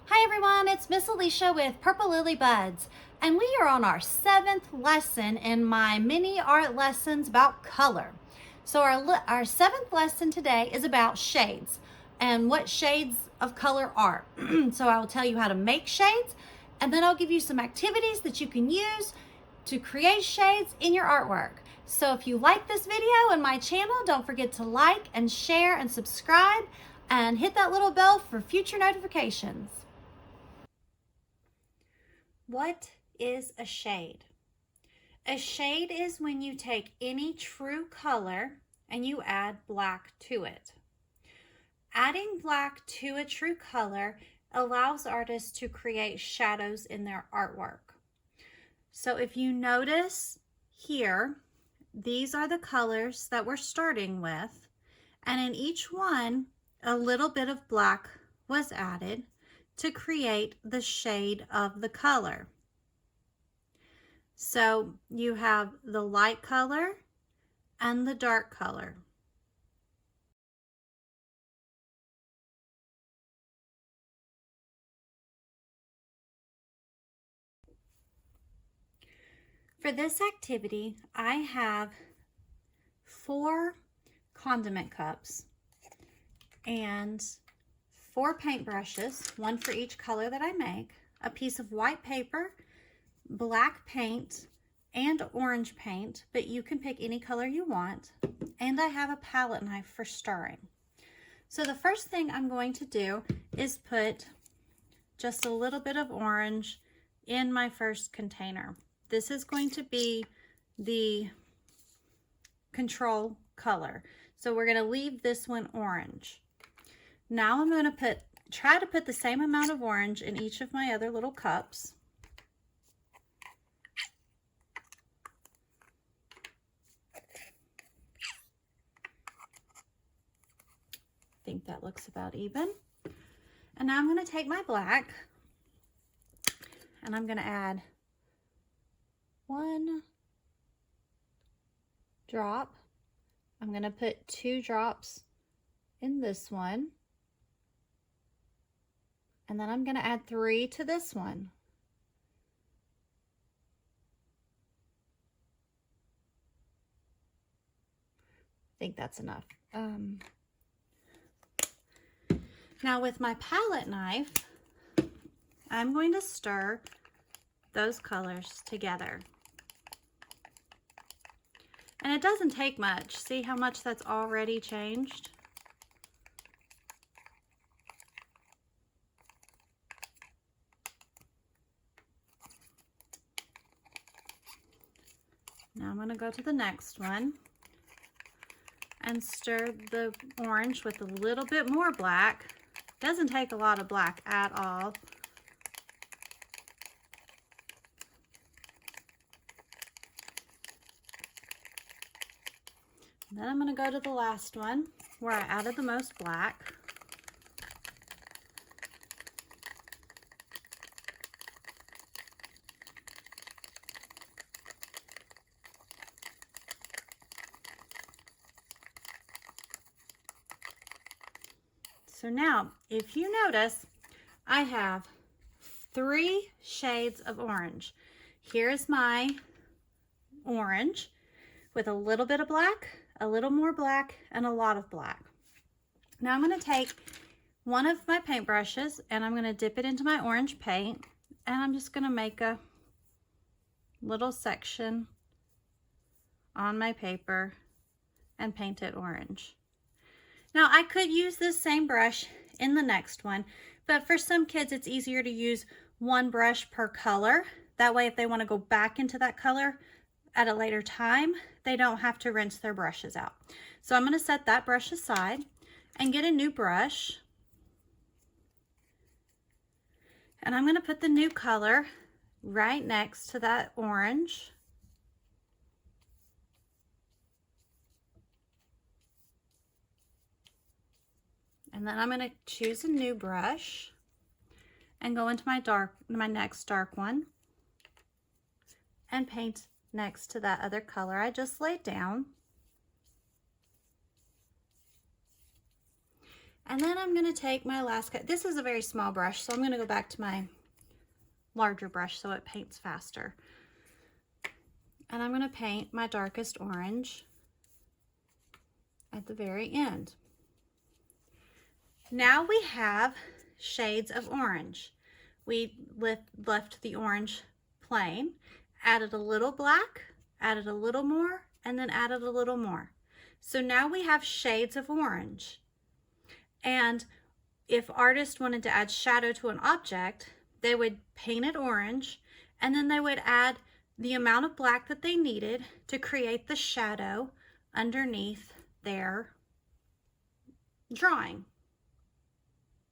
Hi everyone, it's Miss Alicia with Purple Lily Buds, and we are on our 7th lesson in my mini art lessons about color. So our 7th lesson today is about shades and what shades of color are. So I will tell you how to make shades, and then I'll give you some activities that you can use to create shades in your artwork. So if you like this video and my channel, don't forget to like and share and subscribe and hit that little bell for future notifications. What is a shade? A shade is when you take any true color and you add black to it. Adding black to a true color allows artists to create shadows in their artwork. So if you notice here, these are the colors that we're starting with, and in each one, a little bit of black was added to create the shade of the color. So you have the light color and the dark color. For this activity, I have 4 condiment cups and 4 paintbrushes, one for each color that I make, a piece of white paper, black paint, and orange paint, but you can pick any color you want, and I have a palette knife for stirring. So the first thing I'm going to do is put just a little bit of orange in my first container. This is going to be the control color, so we're going to leave this one orange. Now I'm going to try to put the same amount of orange in each of my other little cups. I think that looks about even. And now I'm going to take my black and I'm going to add 1 drop. I'm going to put 2 drops in this one. And then I'm going to add 3 to this one. I think that's enough. Now with my palette knife, I'm going to stir those colors together. And it doesn't take much. See how much that's already changed? Now I'm going to go to the next one and stir the orange with a little bit more black. Doesn't take a lot of black at all. And then I'm going to go to the last one where I added the most black. So now, if you notice, I have 3 shades of orange. Here's my orange with a little bit of black, a little more black, and a lot of black. Now I'm going to take one of my paintbrushes and I'm going to dip it into my orange paint, and I'm just going to make a little section on my paper and paint it orange. Now I could use this same brush in the next one, but for some kids it's easier to use one brush per color. That way if they want to go back into that color at a later time, they don't have to rinse their brushes out. So I'm going to set that brush aside and get a new brush. And I'm going to put the new color right next to that orange. And then I'm going to choose a new brush and go into my next dark one and paint next to that other color I just laid down. And then I'm going to take my last cut. This is a very small brush, so I'm going to go back to my larger brush so it paints faster. And I'm going to paint my darkest orange at the very end. Now we have shades of orange. We left the orange plain, added a little black, added a little more, and then added a little more. So now we have shades of orange. And if artists wanted to add shadow to an object, they would paint it orange, and then they would add the amount of black that they needed to create the shadow underneath their drawing.